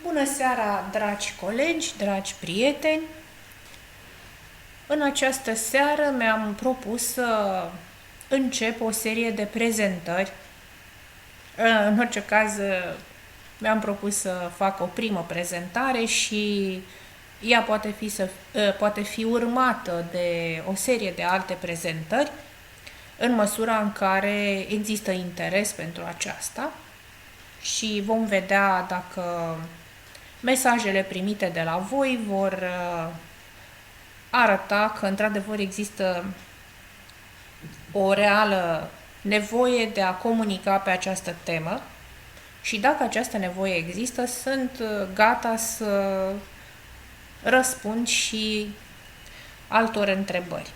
Bună seara, dragi colegi, dragi prieteni! În această seară mi-am propus să încep o serie de prezentări. În orice caz, mi-am propus să fac o primă prezentare și ea poate fi urmată de o serie de alte prezentări, în măsura în care există interes pentru aceasta și vom vedea dacă mesajele primite de la voi vor arăta că într-adevăr există o reală nevoie de a comunica pe această temă și dacă această nevoie există, sunt gata să răspund și altor întrebări.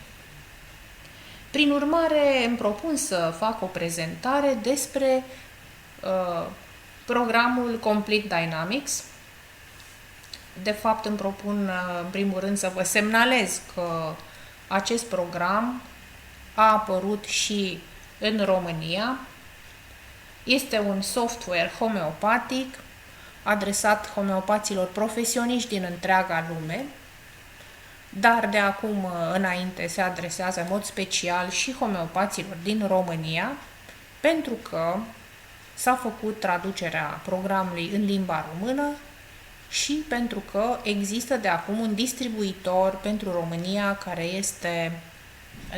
Prin urmare, îmi propun să fac o prezentare despre programul Complete Dynamics. De fapt, îmi propun, în primul rând, să vă semnalez că acest program a apărut și în România. Este un software homeopatic adresat homeopaților profesioniști din întreaga lume, dar de acum înainte se adresează în mod special și homeopaților din România, pentru că s-a făcut traducerea programului în limba română și pentru că există de acum un distribuitor pentru România, care este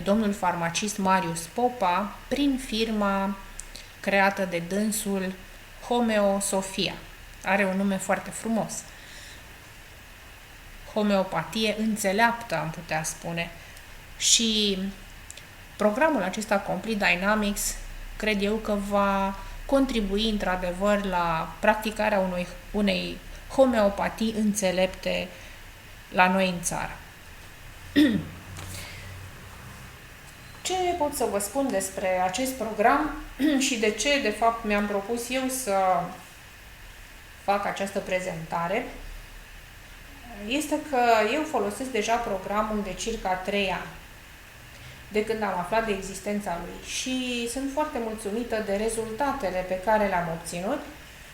domnul farmacist Marius Popa, prin firma creată de dânsul Homeo Sofia. Are un nume foarte frumos. Homeopatie înțeleaptă, am putea spune. Și programul acesta Complete Dynamics, cred eu că va contribui într-adevăr la practicarea unei homeopatii înțelepte la noi în țară. Ce pot să vă spun despre acest program și de ce, de fapt, mi-am propus eu să fac această prezentare? Este că eu folosesc deja programul de circa 3 ani, de când am aflat de existența lui, și sunt foarte mulțumită de rezultatele pe care le-am obținut,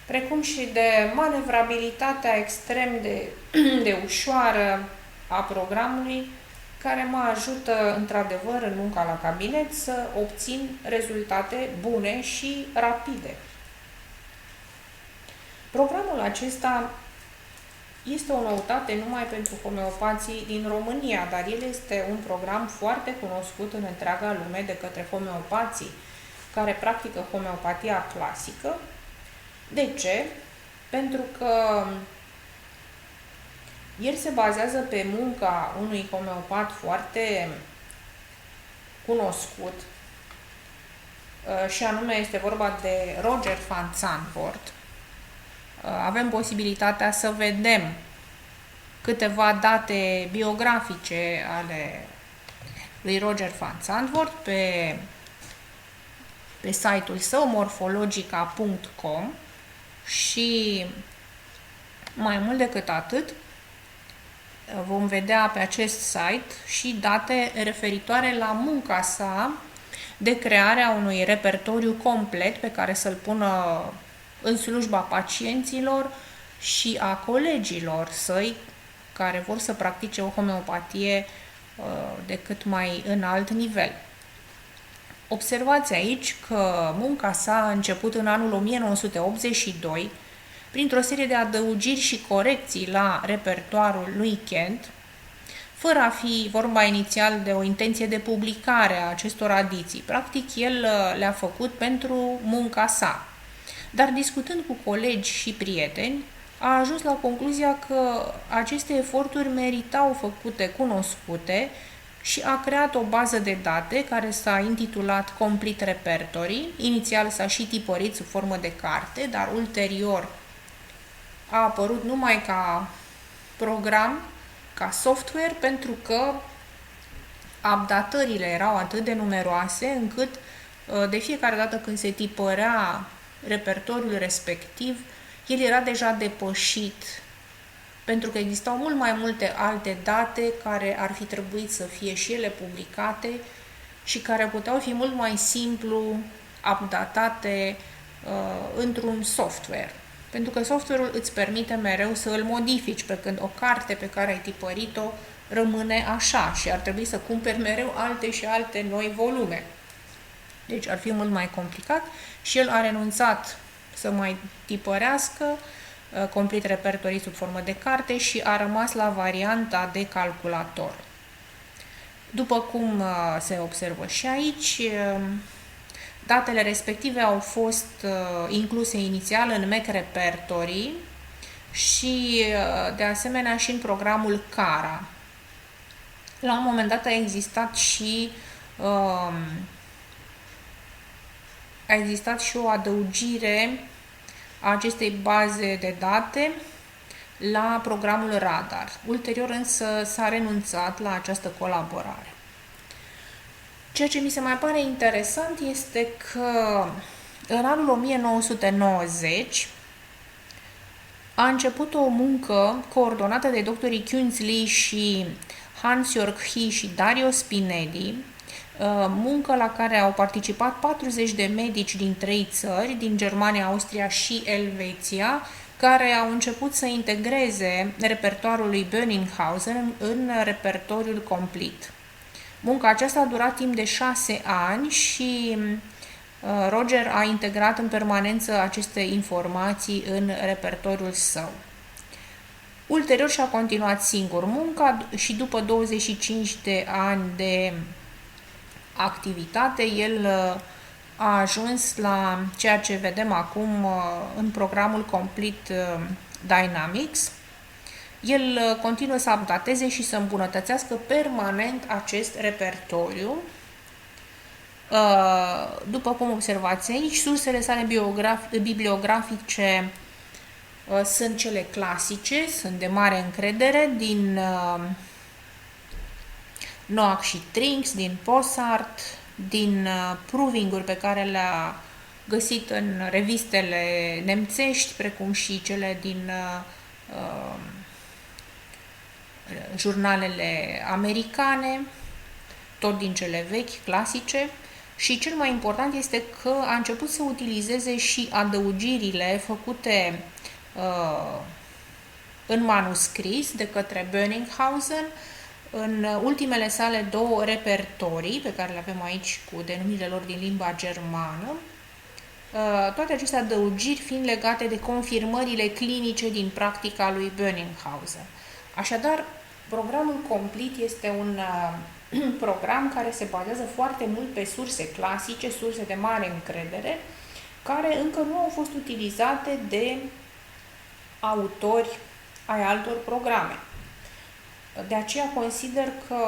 precum și de manevrabilitatea extrem de ușoară a programului, care mă ajută într-adevăr în munca la cabinet să obțin rezultate bune și rapide. Programul acesta este o noutate numai pentru homeopații din România, dar el este un program foarte cunoscut în întreaga lume de către homeopații care practică homeopatia clasică. De ce? Pentru că el se bazează pe munca unui homeopat foarte cunoscut, și anume este vorba de Roger van Zandvoort. Avem posibilitatea să vedem câteva date biografice ale lui Roger van Zandvoort pe site-ul său morphologica.com și mai mult decât atât, vom vedea pe acest site și date referitoare la munca sa de crearea unui repertoriu complet pe care să-l pună în slujba pacienților și a colegilor săi care vor să practice o homeopatie de cât mai înalt nivel. Observați aici că munca sa a început în anul 1982 printr-o serie de adăugiri și corecții la repertoarul lui Kent, fără a fi vorba inițial de o intenție de publicare a acestor adiții. Practic, el le-a făcut pentru munca sa. Dar discutând cu colegi și prieteni, a ajuns la concluzia că aceste eforturi meritau făcute cunoscute și a creat o bază de date care s-a intitulat Complete Repertory. Inițial s-a și tipărit sub formă de carte, dar ulterior a apărut numai ca program, ca software, pentru că updatările erau atât de numeroase încât de fiecare dată când se tipărea repertoriul respectiv, el era deja depășit, pentru că existau mult mai multe alte date care ar fi trebuit să fie și ele publicate și care puteau fi mult mai simplu updatate într-un software. pentru că software-ul îți permite mereu să îl modifici, pe când o carte pe care ai tipărit-o rămâne așa și ar trebui să cumperi mereu alte și alte noi volume. Deci ar fi mult mai complicat și el a renunțat să mai tipărească Complete Repertory sub formă de carte și a rămas la varianta de calculator. După cum se observă și aici, datele respective au fost incluse inițial în Mac Repertory și de asemenea și în programul Cara. La un moment dat a existat și o adăugire a acestei baze de date la programul Radar. Ulterior însă s-a renunțat la această colaborare. Ceea ce mi se mai pare interesant este că în anul 1990 a început o muncă coordonată de doctorii Künzli și Hans-Jörg Hi și Dario Spinelli, muncă la care au participat 40 de medici din 3 țări, din Germania, Austria și Elveția, care au început să integreze repertoriul lui Bönninghausen în repertoriul Complete. Munca aceasta a durat timp de 6 ani și Roger a integrat în permanență aceste informații în repertoriul său. Ulterior și-a continuat singur munca și după 25 de ani de activitate, el a ajuns la ceea ce vedem acum în programul Complete Dynamics. El continuă să updateze și să îmbunătățească permanent acest repertoriu. După cum observați aici, sursele sale bibliografice sunt cele clasice, sunt de mare încredere, din Noack și Trinks, din Possart, din proving-uri pe care le-a găsit în revistele nemțești, precum și cele din jurnalele americane, tot din cele vechi, clasice. Și cel mai important este că a început să utilizeze și adăugirile făcute în manuscris de către Bönninghausen în ultimele sale 2 repertorii, pe care le avem aici cu denumirile lor din limba germană, toate aceste adăugiri fiind legate de confirmările clinice din practica lui Bönninghausen. Așadar, programul Complete este un program care se bazează foarte mult pe surse clasice, surse de mare încredere, care încă nu au fost utilizate de autori ai altor programe. De aceea consider că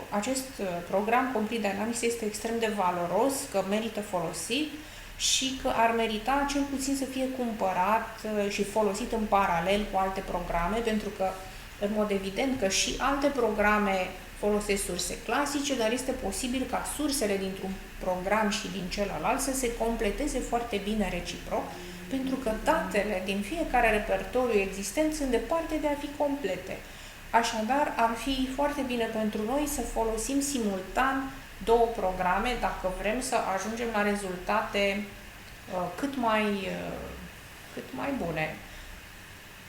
acest program Complete Dynamics este extrem de valoros, că merită folosit și că ar merita cel puțin să fie cumpărat și folosit în paralel cu alte programe, pentru că, în mod evident, că și alte programe folosesc surse clasice, dar este posibil ca sursele dintr-un program și din celălalt să se completeze foarte bine reciproc, pentru că datele din fiecare repertoriu existent sunt departe de a fi complete. Așadar, ar fi foarte bine pentru noi să folosim simultan 2 programe dacă vrem să ajungem la rezultate cât mai bune.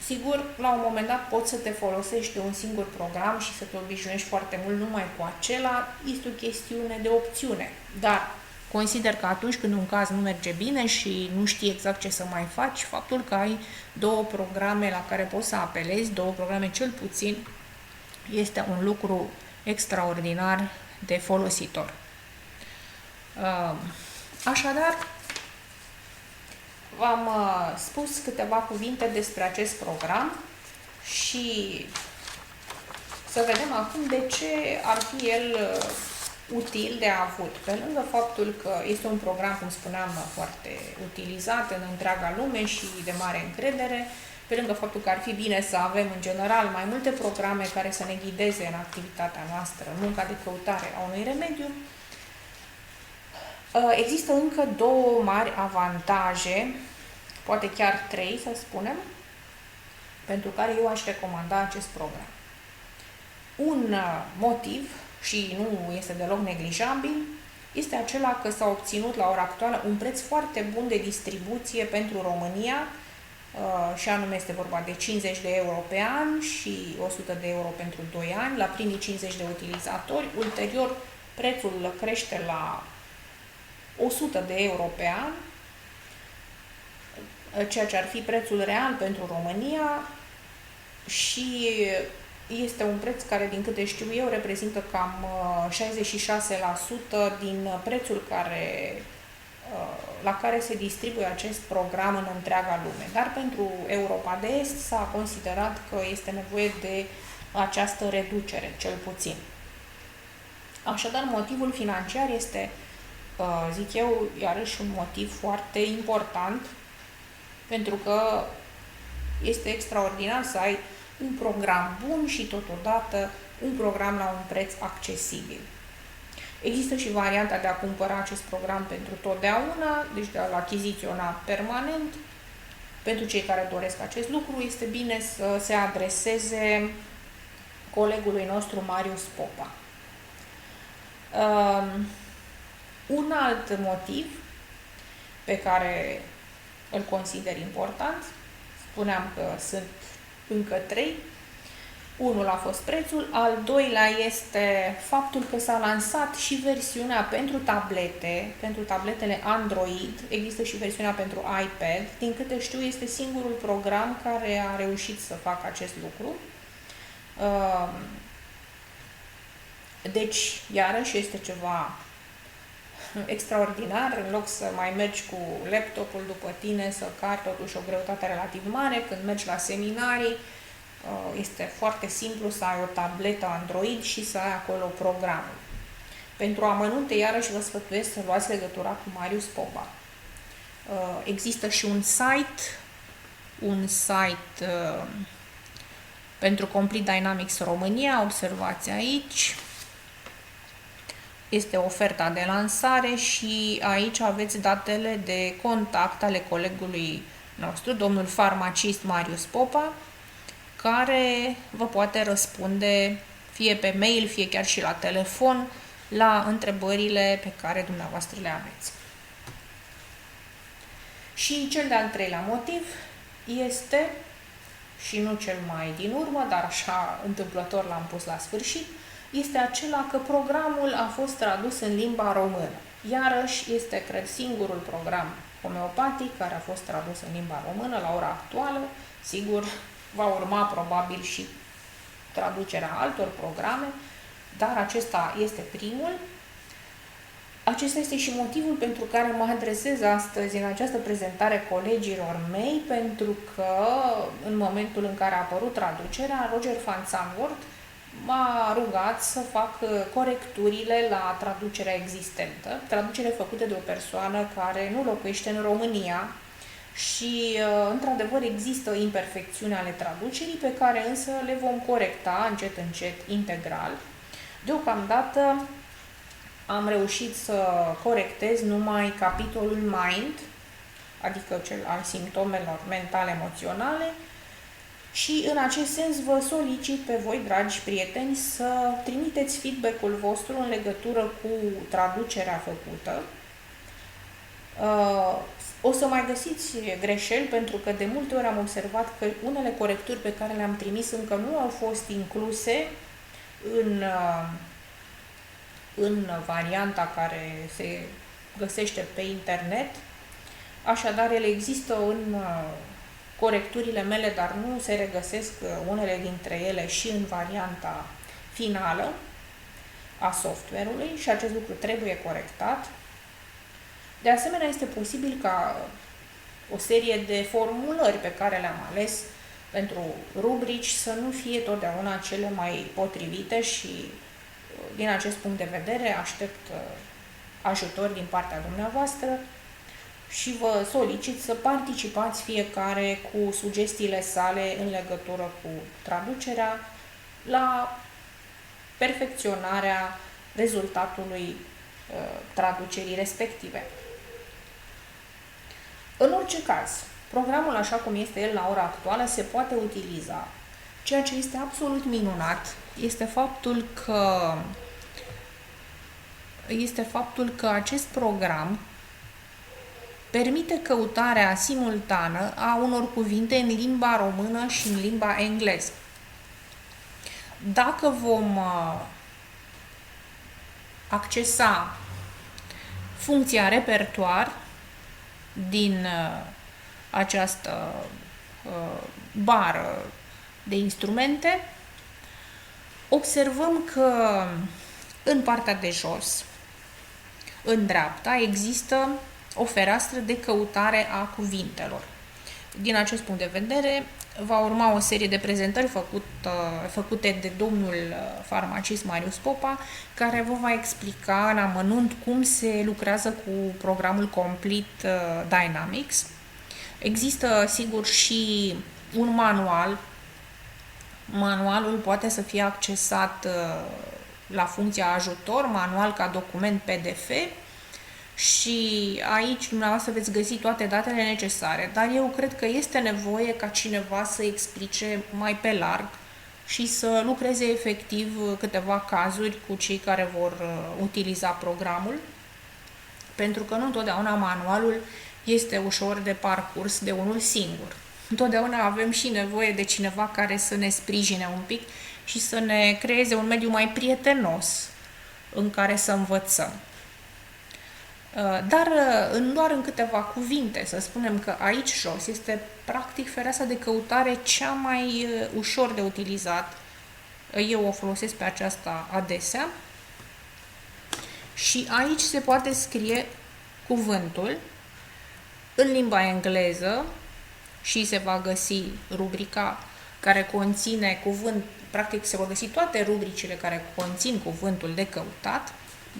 Sigur, la un moment dat poți să te folosești de un singur program și să te obișnuiești foarte mult numai cu acela, este o chestiune de opțiune. Dar consider că atunci când un caz nu merge bine și nu știi exact ce să mai faci, faptul că ai 2 programe la care poți să apelezi, 2 programe cel puțin, este un lucru extraordinar de folositor. Așadar, v-am spus câteva cuvinte despre acest program și să vedem acum de ce ar fi el util de avut. Pe lângă faptul că este un program, cum spuneam, foarte utilizat în întreaga lume și de mare încredere, pe lângă faptul că ar fi bine să avem, în general, mai multe programe care să ne ghideze în activitatea noastră, în munca de căutare a unui remediu, există încă 2 mari avantaje, poate chiar 3, să spunem, pentru care eu aș recomanda acest program. Un motiv, și nu este deloc neglijabil, este acela că s-a obținut la ora actuală un preț foarte bun de distribuție pentru România, și anume este vorba de 50 de euro pe an și 100 de euro pentru 2 ani la primii 50 de utilizatori. Ulterior, prețul crește la 100 de euro pe an, ceea ce ar fi prețul real pentru România, și este un preț care, din câte știu eu, reprezintă cam 66% din prețul la care se distribuie acest program în întreaga lume. Dar pentru Europa de Est s-a considerat că este nevoie de această reducere, cel puțin. Așadar, motivul financiar este, zic eu, iarăși un motiv foarte important, pentru că este extraordinar să ai un program bun și totodată un program la un preț accesibil. Există și varianta de a cumpăra acest program pentru totdeauna, deci de a-l achiziționa permanent. Pentru cei care doresc acest lucru, este bine să se adreseze colegului nostru Marius Popa. Un alt motiv pe care îl consider important, spuneam că sunt încă 3. Unul a fost prețul, al doilea este faptul că s-a lansat și versiunea pentru tablete, pentru tabletele Android, există și versiunea pentru iPad. Din câte știu, este singurul program care a reușit să facă acest lucru. Deci, iarăși, este ceva extraordinar, în loc să mai mergi cu laptopul după tine, să cari totuși o greutate relativ mare, când mergi la seminarii, este foarte simplu să ai o tabletă Android și să ai acolo programul. Pentru amănunte, iarăși vă sfătuiesc să luați legătura cu Marius Popa. Există și un site pentru Complete Dynamics România, observați aici. Este oferta de lansare și aici aveți datele de contact ale colegului nostru, domnul farmacist Marius Popa, care vă poate răspunde fie pe mail, fie chiar și la telefon la întrebările pe care dumneavoastră le aveți. Și cel de-al treilea motiv este, și nu cel mai din urmă, dar așa întâmplător l-am pus la sfârșit, este acela că programul a fost tradus în limba română. Iarăși este, cred, singurul program homeopatic care a fost tradus în limba română la ora actuală. Sigur, va urma probabil și traducerea altor programe, dar acesta este primul. Acesta este și motivul pentru care mă adresez astăzi în această prezentare colegilor mei, pentru că în momentul în care a apărut traducerea, Roger van Zandvoort m-a rugat să fac corecturile la traducerea existentă, traducere făcută de o persoană care nu locuiește în România și, într-adevăr, există imperfecțiuni ale traducerii pe care însă le vom corecta încet, încet, integral. Deocamdată am reușit să corectez numai capitolul Mind, adică cel al simptomelor mentale-emoționale, și în acest sens vă solicit pe voi, dragi prieteni, să trimiteți feedback-ul vostru în legătură cu traducerea făcută. O să mai găsiți greșeli, pentru că de multe ori am observat că unele corecturi pe care le-am trimis încă nu au fost incluse în varianta care se găsește pe internet. Așadar, ele există în corecturile mele, dar nu se regăsesc unele dintre ele și în varianta finală a software-ului și acest lucru trebuie corectat. De asemenea, este posibil ca o serie de formulări pe care le-am ales pentru rubrici să nu fie totdeauna cele mai potrivite și, din acest punct de vedere, aștept ajutor din partea dumneavoastră și vă solicit să participați fiecare cu sugestiile sale în legătură cu traducerea la perfecționarea rezultatului traducerii respective. În orice caz, programul așa cum este el la ora actuală se poate utiliza. Ceea ce este absolut minunat este faptul că acest program permite căutarea simultană a unor cuvinte în limba română și în limba engleză. Dacă vom accesa funcția repertoar din această bară de instrumente, observăm că în partea de jos, în dreapta, există o fereastră de căutare a cuvintelor. Din acest punct de vedere, va urma o serie de prezentări făcute de domnul farmacist Marius Popa, care vă va explica în amănunt cum se lucrează cu programul Complete Dynamics. Există, sigur, și un manual. Manualul poate să fie accesat la funcția ajutor, manual ca document PDF, și aici dumneavoastră veți găsi toate datele necesare, dar eu cred că este nevoie ca cineva să explice mai pe larg și să lucreze efectiv câteva cazuri cu cei care vor utiliza programul, pentru că nu întotdeauna manualul este ușor de parcurs de unul singur. Întotdeauna avem și nevoie de cineva care să ne sprijine un pic și să ne creeze un mediu mai prietenos în care să învățăm. Dar doar în câteva cuvinte, să spunem că aici jos este practic fereastra de căutare cea mai ușor de utilizat. Eu o folosesc pe aceasta adesea. Și aici se poate scrie cuvântul în limba engleză și se va găsi rubrica care conține cuvânt, practic se vor găsi toate rubricile care conțin cuvântul de căutat,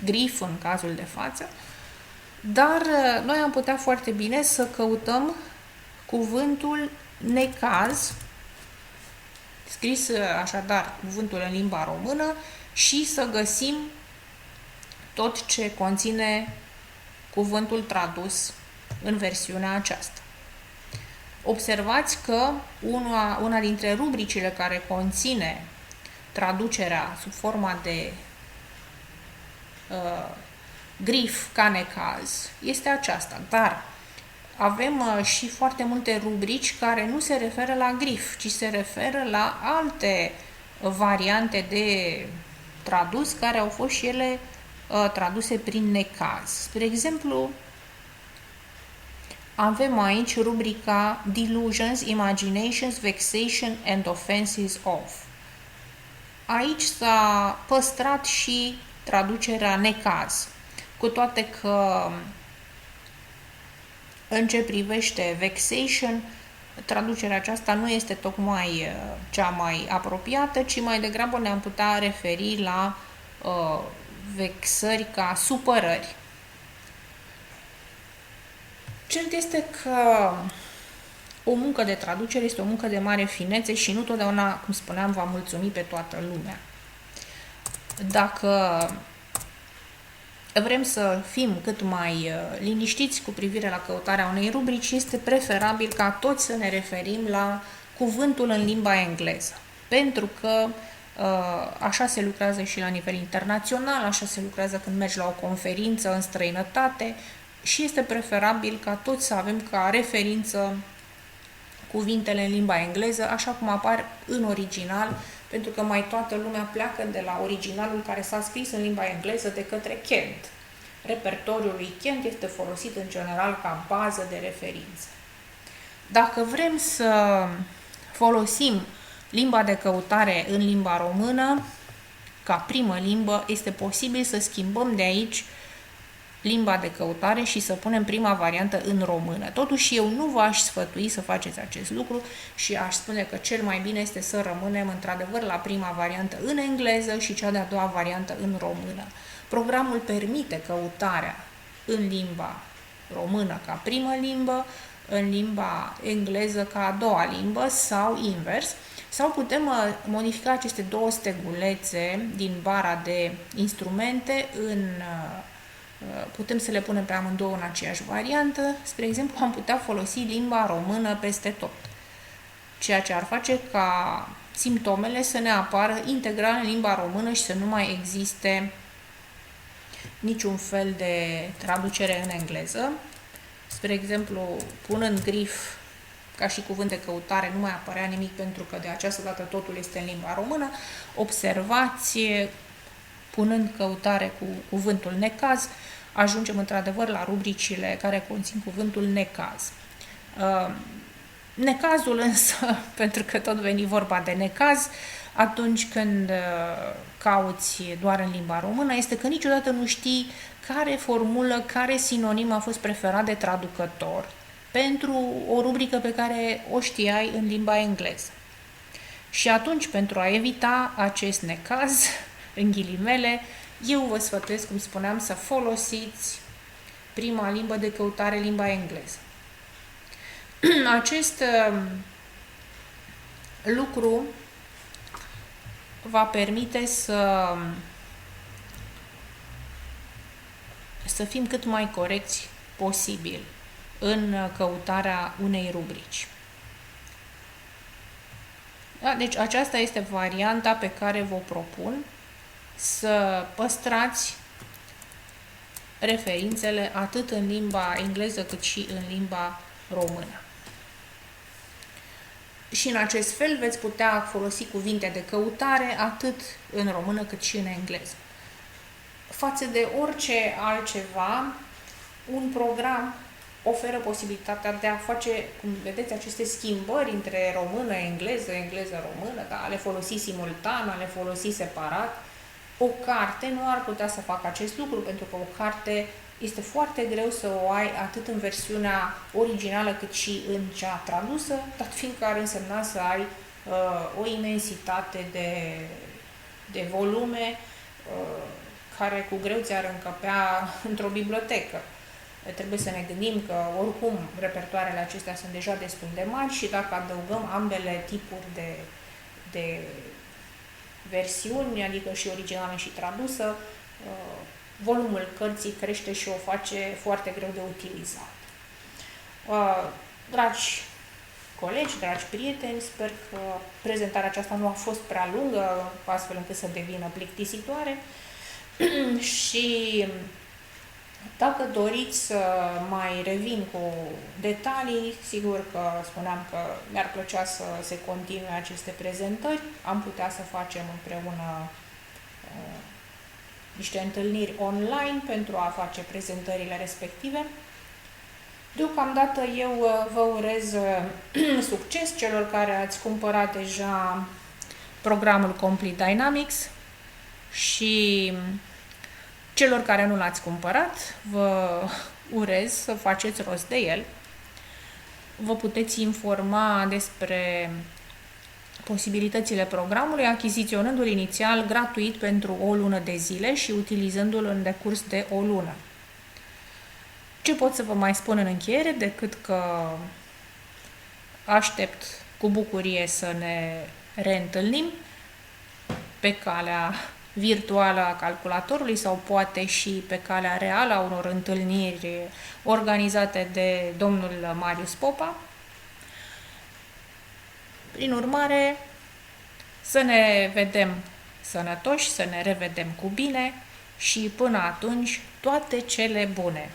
grif în cazul de față, dar noi am putea foarte bine să căutăm cuvântul necaz, scris așadar cuvântul în limba română, și să găsim tot ce conține cuvântul tradus în versiunea aceasta. Observați că una dintre rubricile care conține traducerea sub forma de grif ca necaz este aceasta, dar avem și foarte multe rubrici care nu se referă la grif, ci se referă la alte variante de tradus care au fost și ele traduse prin necaz. Spre exemplu, avem aici rubrica Delusions, Imaginations, Vexation and Offenses of. Aici s-a păstrat și traducerea necaz, cu toate că în ce privește vexation, traducerea aceasta nu este tocmai cea mai apropiată, ci mai degrabă ne-am putea referi la vexări ca supărări. Cert este că o muncă de traducere este o muncă de mare finețe și nu totdeauna, cum spuneam, va mulțumi pe toată lumea. Dacă vrem să fim cât mai liniștiți cu privire la căutarea unei rubrici, este preferabil ca toți să ne referim la cuvântul în limba engleză, pentru că așa se lucrează și la nivel internațional, așa se lucrează când mergi la o conferință în străinătate și este preferabil ca toți să avem ca referință cuvintele în limba engleză, așa cum apar în original, pentru că mai toată lumea pleacă de la originalul care s-a scris în limba engleză de către Kent. Repertoriul lui Kent este folosit în general ca bază de referință. Dacă vrem să folosim limba de căutare în limba română ca primă limbă, este posibil să schimbăm de aici limba de căutare și să punem prima variantă în română. Totuși, eu nu v-aș sfătui să faceți acest lucru și aș spune că cel mai bine este să rămânem într-adevăr la prima variantă în engleză și cea de-a doua variantă în română. Programul permite căutarea în limba română ca primă limbă, în limba engleză ca a doua limbă sau invers, sau putem modifica aceste două stegulețe din bara de instrumente putem să le punem pe amândouă în aceeași variantă. Spre exemplu, am putea folosi limba română peste tot, ceea ce ar face ca simptomele să ne apară integral în limba română și să nu mai existe niciun fel de traducere în engleză. Spre exemplu, punând grif ca și cuvânt de căutare, nu mai apărea nimic pentru că de această dată totul este în limba română. Observați, punând căutare cu cuvântul necaz, ajungem într-adevăr la rubricile care conțin cuvântul necaz. Necazul însă, pentru că tot veni vorba de necaz, atunci când cauți doar în limba română, este că niciodată nu știi care formulă, care sinonim a fost preferat de traducător pentru o rubrică pe care o știai în limba engleză. Și atunci, pentru a evita acest necaz, în ghilimele, eu vă sfătuiesc, cum spuneam, să folosiți prima limbă de căutare, limba engleză. Acest lucru va permite să fim cât mai corecți posibil în căutarea unei rubrici. Da, deci aceasta este varianta pe care vă propun, să păstrați referințele atât în limba engleză cât și în limba română. Și în acest fel veți putea folosi cuvinte de căutare atât în română cât și în engleză. Față de orice altceva, un program oferă posibilitatea de a face, cum vedeți, aceste schimbări între română, engleză, engleză-română, da? A le folosi simultan, a le folosi separat. O carte nu ar putea să facă acest lucru, pentru că o carte este foarte greu să o ai atât în versiunea originală cât și în cea tradusă, dat fiindcă ar însemna să ai o imensitate de volume care cu greu ți-ar încăpea într-o bibliotecă. Trebuie să ne gândim că, oricum, repertoarele acestea sunt deja destul de mari și dacă adăugăm ambele tipuri de versiuni, adică și originală și tradusă, volumul cărții crește și o face foarte greu de utilizat. Dragi colegi, dragi prieteni, sper că prezentarea aceasta nu a fost prea lungă, astfel încât să devină plictisitoare și dacă doriți să mai revin cu detalii, sigur că spuneam că mi-ar plăcea să se continue aceste prezentări. Am putea să facem împreună niște întâlniri online pentru a face prezentările respective. Deocamdată eu vă urez succes celor care ați cumpărat deja programul Complete Dynamics și celor care nu l-ați cumpărat, vă urez să faceți rost de el. Vă puteți informa despre posibilitățile programului, achiziționându-l inițial gratuit pentru o lună de zile și utilizându-l în decurs de o lună. Ce pot să vă mai spun în încheiere decât că aștept cu bucurie să ne reîntâlnim pe calea virtuală a calculatorului sau poate și pe calea reală a unor întâlniri organizate de domnul Marius Popa. Prin urmare, să ne vedem sănătoși, să ne revedem cu bine și până atunci toate cele bune!